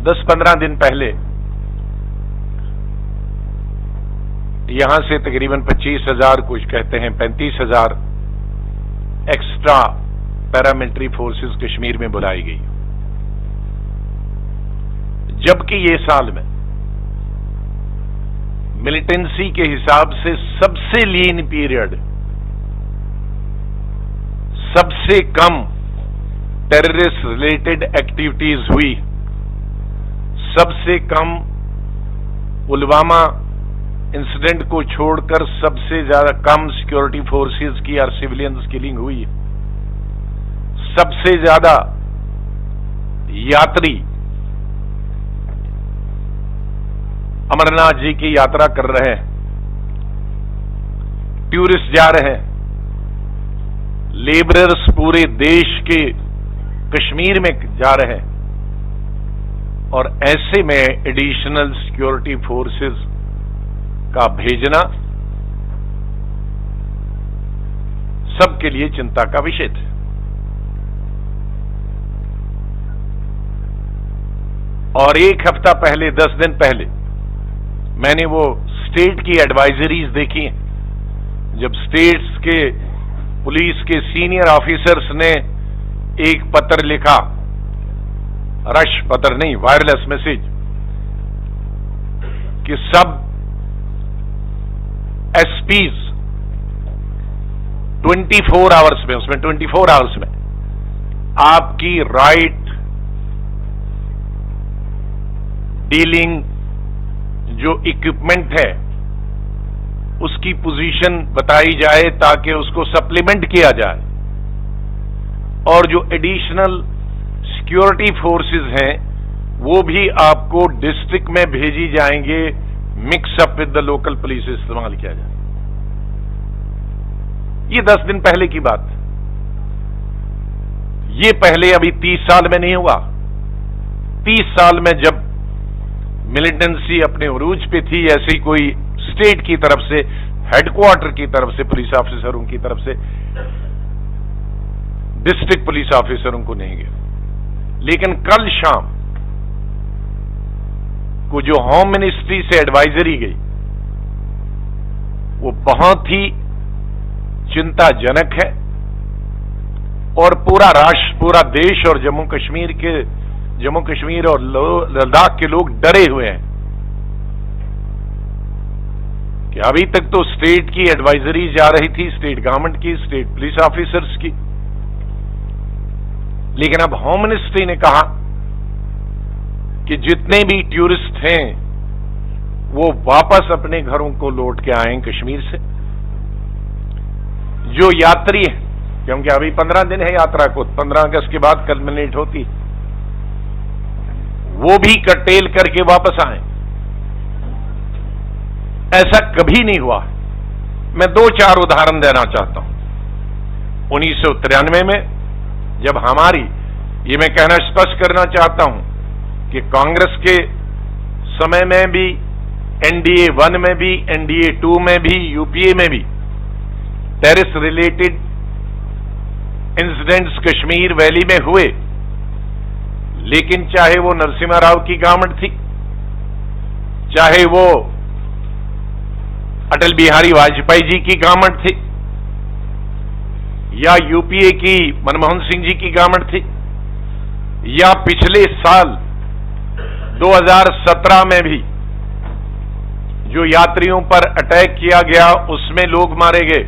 10-15 दिन पहले यहां से तकरीबन 25,000, कुछ कहते हैं 35,000 एक्स्ट्रा पैरामिलिट्री फोर्सेस कश्मीर में बुलाई गई, जबकि ये साल में मिलिटेंसी के हिसाब से सबसे लीन पीरियड, सबसे कम टेररिस्ट रिलेटेड एक्टिविटीज हुई, सबसे कम पुलवामा इंसिडेंट को छोड़कर सबसे ज्यादा कम सिक्योरिटी फोर्सेस की और सिविलियंस किलिंग हुई, सबसे ज्यादा यात्री अमरनाथ जी की यात्रा कर रहे हैं, टूरिस्ट जा रहे हैं, लेबरर्स पूरे देश के कश्मीर में जा रहे हैं, और ऐसे में एडिशनल सिक्योरिटी फोर्सेस का भेजना सबके लिए चिंता का विषय था। और एक हफ्ता पहले, 10 दिन पहले, मैंने वो स्टेट की एडवाइजरीज देखी हैं, जब स्टेट्स के पुलिस के सीनियर ऑफिसर्स ने एक पत्र लिखा, रश पत्र नहीं, वायरलेस मैसेज, कि सब एसपीज 24 आवर्स में, उसमें 24 आवर्स में आपकी राइट डीलिंग जो इक्विपमेंट है उसकी पोजीशन बताई जाए ताकि उसको सप्लीमेंट किया जाए, और जो एडिशनल सिक्योरिटी फोर्सेस हैं वो भी आपको डिस्ट्रिक्ट में भेजी जाएंगे, mix up with the local police इस्तेमाल किया जाए। ये 10 दिन पहले की बात, ये पहले अभी 30 साल में नहीं हुआ। 30 साल में जब मिलिटेंसी अपने उरूज पे थी, ऐसी कोई स्टेट की तरफ से, हेडक्वार्टर की तरफ से, पुलिस ऑफिसरों की तरफ से डिस्ट्रिक्ट पुलिस ऑफिसरों को नहीं गया। लेकिन कल शाम को जो होम मिनिस्ट्री से एडवाइजरी गई वो बहुत ही चिंताजनक है, और पूरा राष्ट्र, पूरा देश और जम्मू कश्मीर और लद्दाख के लोग डरे हुए हैं कि अभी तक तो स्टेट की एडवाइजरी जा रही थी, स्टेट गवर्नमेंट की, स्टेट पुलिस ऑफिसर्स की, लेकिन अब होम मिनिस्ट्री ने कहा कि जितने भी टूरिस्ट हैं वो वापस अपने घरों को लौट के आए कश्मीर से। जो यात्री हैं, क्योंकि अभी 15 दिन है यात्रा को, 15 अगस्त के बाद कल्मिनेट होती, वो भी कर्टेल करके वापस आए। ऐसा कभी नहीं हुआ। मैं 2-4 उदाहरण देना चाहता हूं। 1993 में जब हमारी, ये मैं कहना स्पष्ट करना चाहता हूं कि कांग्रेस के समय में भी, एनडीए 1 में भी, एनडीए 2 में भी, यूपीए में भी terrorist related incidents Kashmir valley में हुए, लेकिन चाहे वो नरसिम्हा राव की गवर्नमेंट थी, चाहे वो अटल बिहारी वाजपेयी जी की गवर्नमेंट थी, या यूपीए की मनमोहन सिंह जी की गवर्नमेंट थी, या पिछले साल 2017 में भी जो यात्रियों पर अटैक किया गया उसमें लोग मारे गए,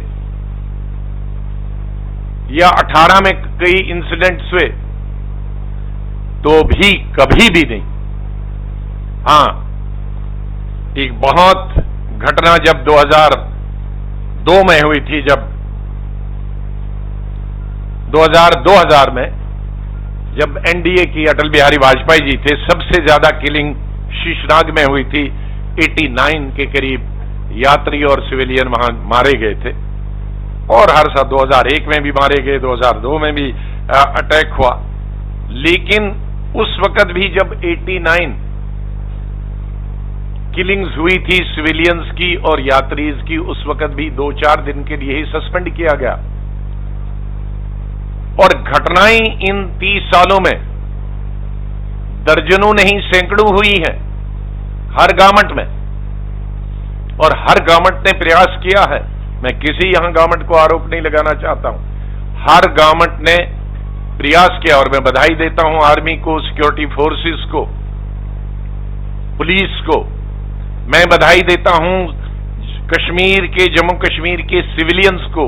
या 18 में कई इंसिडेंट्स हुए, तो भी कभी भी नहीं। हां, एक बहुत घटना जब 2002 में हुई थी, जब 2000 में जब एनडीए की अटल बिहारी वाजपेयी जी थे, सबसे ज्यादा किलिंग शीशनाग में हुई थी, 89 के करीब यात्री और सिविलियन वहां मारे गए थे, और हर साल 2001 में भी मारे गए, 2002 में भी अटैक हुआ। लेकिन उस वक्त भी जब 89 किलिंग्स हुई थी सिविलियंस की और यात्रीज की, उस वक्त भी 2-4 दिन के लिए ही सस्पेंड किया गया। और घटनाएं इन 30 सालों में दर्जनों नहीं सैकड़ों हुई हैं हर गवर्नमेंट में, और हर गवर्नमेंट ने प्रयास किया है। मैं किसी यहां गवर्नमेंट को आरोप नहीं लगाना चाहता हूं, हर गवर्नमेंट ने प्रयास किया, और मैं बधाई देता हूं आर्मी को, सिक्योरिटी फोर्सेस को, पुलिस को। मैं बधाई देता हूं कश्मीर के, जम्मू कश्मीर के सिविलियंस को,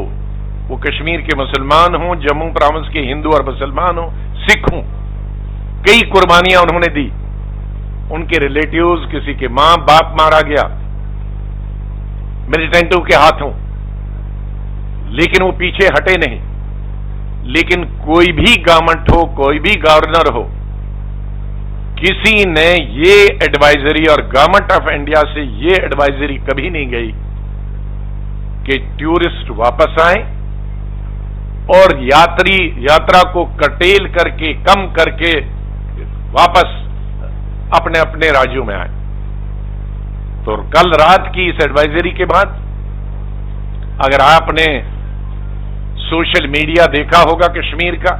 वो कश्मीर के मुसलमान हों, जम्मू प्रोविंस के हिंदू और मुसलमान हों, सिख हों, कई कुर्बानियां उन्होंने दी। उनके रिलेटिव्स, किसी के मां बाप मारा गया मिलिटेंटों के हाथों, लेकिन वो पीछे हटे नहीं। लेकिन कोई भी गवर्नमेंट हो, कोई भी गवर्नर हो, किसी ने ये एडवाइजरी, और गवर्नमेंट ऑफ इंडिया से ये एडवाइजरी कभी नहीं गई कि टूरिस्ट वापस आए और यात्रा को कर्टेल करके, कम करके वापस अपने अपने राज्यों में आए। तो कल रात की इस एडवाइजरी के बाद, अगर आपने सोशल मीडिया देखा होगा कश्मीर का,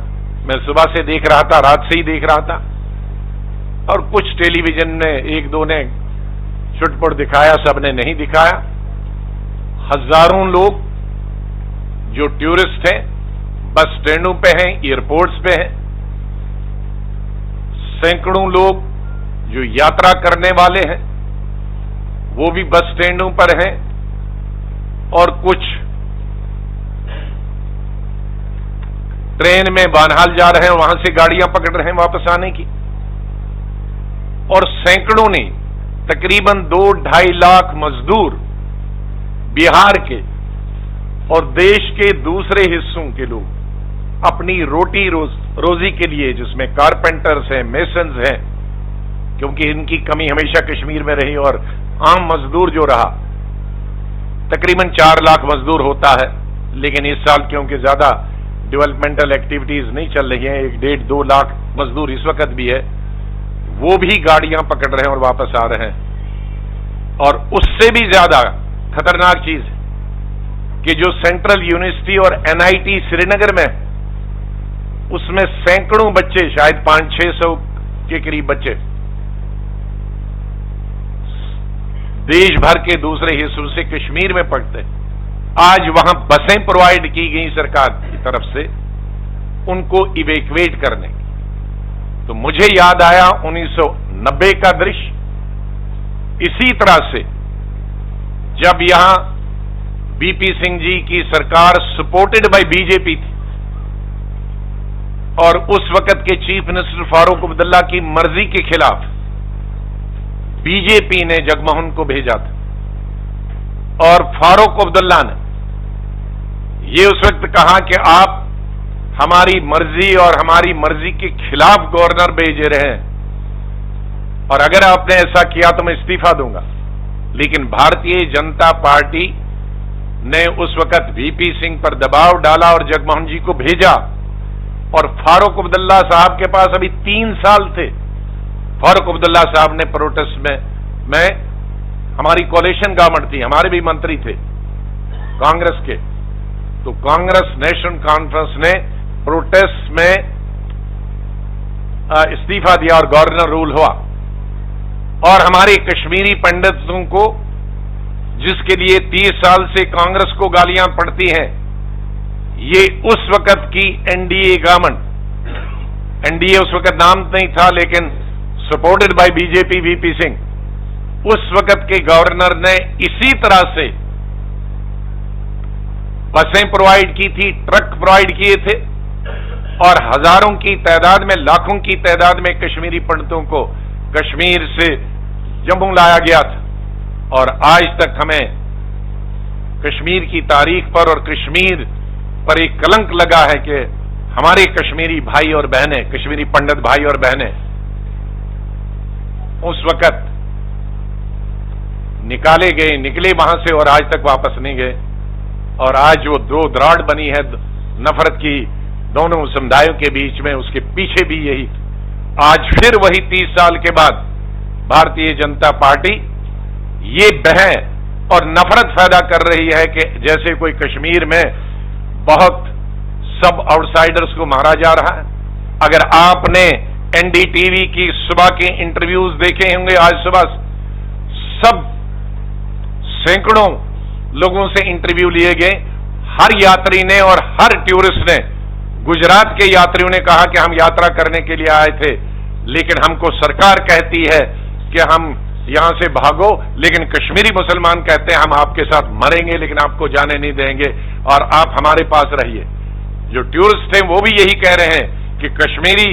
मैं सुबह से देख रहा था, रात से ही देख रहा था, और कुछ टेलीविजन ने, एक दो ने छुटपुट दिखाया, सबने नहीं दिखाया। हजारों लोग जो टूरिस्ट हैं बस स्टैंडों पे हैं, एयरपोर्ट्स पे हैं, सैकड़ों लोग जो यात्रा करने वाले हैं वो भी बस स्टैंडों पर हैं, और कुछ ट्रेन में बानहाल जा रहे हैं, वहां से गाड़ियां पकड़ रहे हैं वापस आने की। और सैकड़ों ने, तकरीबन 2-2.5 लाख मजदूर बिहार के और देश के दूसरे हिस्सों के लोग अपनी रोटी रोजी के लिए, जिसमें कारपेंटर्स हैं, मेसन्स हैं, क्योंकि इनकी कमी हमेशा कश्मीर में रही, और आम मजदूर जो रहा, तकरीबन 4 लाख मजदूर होता है। लेकिन इस साल क्योंकि ज्यादा डेवलपमेंटल एक्टिविटीज नहीं चल रही हैं, 1-1.5-2 लाख मजदूर इस वक्त भी है, वो भी गाड़ियां पकड़ रहे हैं और वापस आ रहे हैं। और उससे भी ज्यादा खतरनाक चीज है कि जो सेंट्रल यूनिवर्सिटी और एनआईटी श्रीनगर में, उसमें सैकड़ों बच्चे, शायद 500-600 के करीब बच्चे देश भर के दूसरे हिस्सों से कश्मीर में पढ़ते, आज वहां बसें प्रोवाइड की गई सरकार की तरफ से उनको इवैक्यूएट करने की। तो मुझे याद आया 1990 का दृश्य, इसी तरह से जब यहां बीपी सिंह जी की सरकार सपोर्टेड बाय बीजेपी थी, और उस वक्त के चीफ मिनिस्टर फारूक अब्दुल्ला की मर्जी के खिलाफ बीजेपी ने जगमोहन को भेजा था, और फारूक अब्दुल्ला ने ये उस वक्त कहा कि आप हमारी मर्जी और हमारी मर्जी के खिलाफ गवर्नर भेज रहे हैं, और अगर आपने ऐसा किया तो मैं इस्तीफा दूंगा। लेकिन भारतीय जनता पार्टी ने उस वक्त वीपी सिंह पर दबाव डाला और जगमोहन जी को भेजा, और फारूक अब्दुल्ला साहब के पास अभी 3 साल थे। फारूक अब्दुल्ला साहब ने प्रोटेस्ट में हमारी कोalition गवर्नमेंट थी, हमारे भी मंत्री थे कांग्रेस के, तो कांग्रेस नेशनल कॉन्फ्रेंस ने प्रोटेस्ट में इस्तीफा दिया और गवर्नर रूल हुआ। और हमारे कश्मीरी पंडितों को, जिसके लिए 30 साल से कांग्रेस को गालियां पड़ती हैं, ये उस वक्त की एनडीए गवर्नमेंट, एनडीए उस वक्त नाम नहीं था लेकिन supported by BJP, VP Singh, उस वक्त के गवर्नर ने इसी तरह से बसें प्रोवाइड की थी, ट्रक प्रोवाइड किए थे, और हजारों की तादाद में, लाखों की तादाद में कश्मीरी पंडितों को कश्मीर से जम्मू लाया गया था। और आज तक हमें कश्मीर की तारीख पर और कश्मीर पर एक कलंक लगा है कि हमारे कश्मीरी भाई और बहनें, कश्मीरी पंडित भाई और बहनें उस वक्त निकले वहां से और आज तक वापस नहीं गए। और आज वो दो द्राड़ बनी है नफरत की दोनों समुदायों के बीच में, उसके पीछे भी यही, आज फिर वही 30 साल के बाद भारतीय जनता पार्टी ये बहस और नफरत पैदा कर रही है कि जैसे कोई कश्मीर में बहुत सब आउटसाइडर्स को मारा जा रहा है। अगर आपने एनडीटीवी की सुबह के इंटरव्यूज देखे होंगे आज सुबह, सब सैकड़ों लोगों से इंटरव्यू लिए गए। हर यात्री ने और हर टूरिस्ट ने, गुजरात के यात्रियों ने कहा कि हम यात्रा करने के लिए आए थे, लेकिन हमको सरकार कहती है कि हम यहां से भागो, लेकिन कश्मीरी मुसलमान कहते हैं हम आपके साथ मरेंगे लेकिन आपको जाने नहीं देंगे और आप हमारे पास रहिए। जो टूरिस्ट हैं वो भी यही कह रहे हैं कि कश्मीरी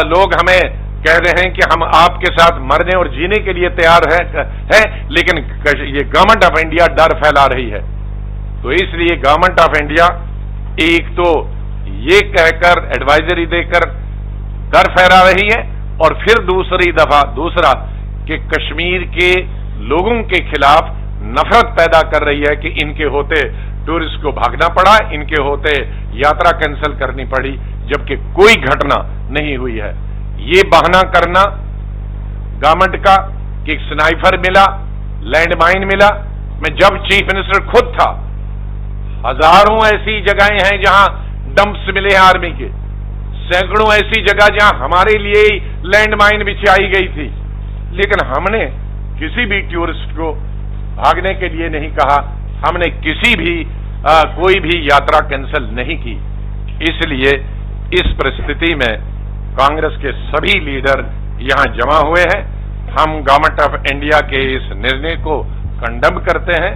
लोग हमें कह रहे हैं कि हम आपके साथ मरने और जीने के लिए तैयार है, लेकिन ये गवर्नमेंट ऑफ इंडिया डर फैला रही है। तो इसलिए गवर्नमेंट ऑफ इंडिया एक तो ये कहकर एडवाइजरी देकर डर फैला रही है, और फिर दूसरा कि कश्मीर के लोगों के खिलाफ नफरत पैदा कर रही है कि इनके होते टूरिस्ट को भागना पड़ा, इनके होते यात्रा कैंसिल करनी पड़ी, जबकि कोई घटना नहीं हुई है। ये बहाना करना गवर्नमेंट का कि स्नाइपर मिला, लैंडमाइन मिला। मैं जब चीफ मिनिस्टर खुद था, हजारों ऐसी जगहें हैं जहां डंप्स मिले आर्मी के, सैकड़ों ऐसी जगह जहां हमारे लिए लैंडमाइन बिछाई गई थी, लेकिन हमने किसी भी टूरिस्ट को भागने के लिए नहीं कहा, हमने किसी भी कोई भी यात्रा कैंसिल नहीं की। इसलिए इस परिस्थिति में कांग्रेस के सभी लीडर यहां जमा हुए हैं। हम गवर्नमेंट ऑफ इंडिया के इस निर्णय को कंडेम करते हैं।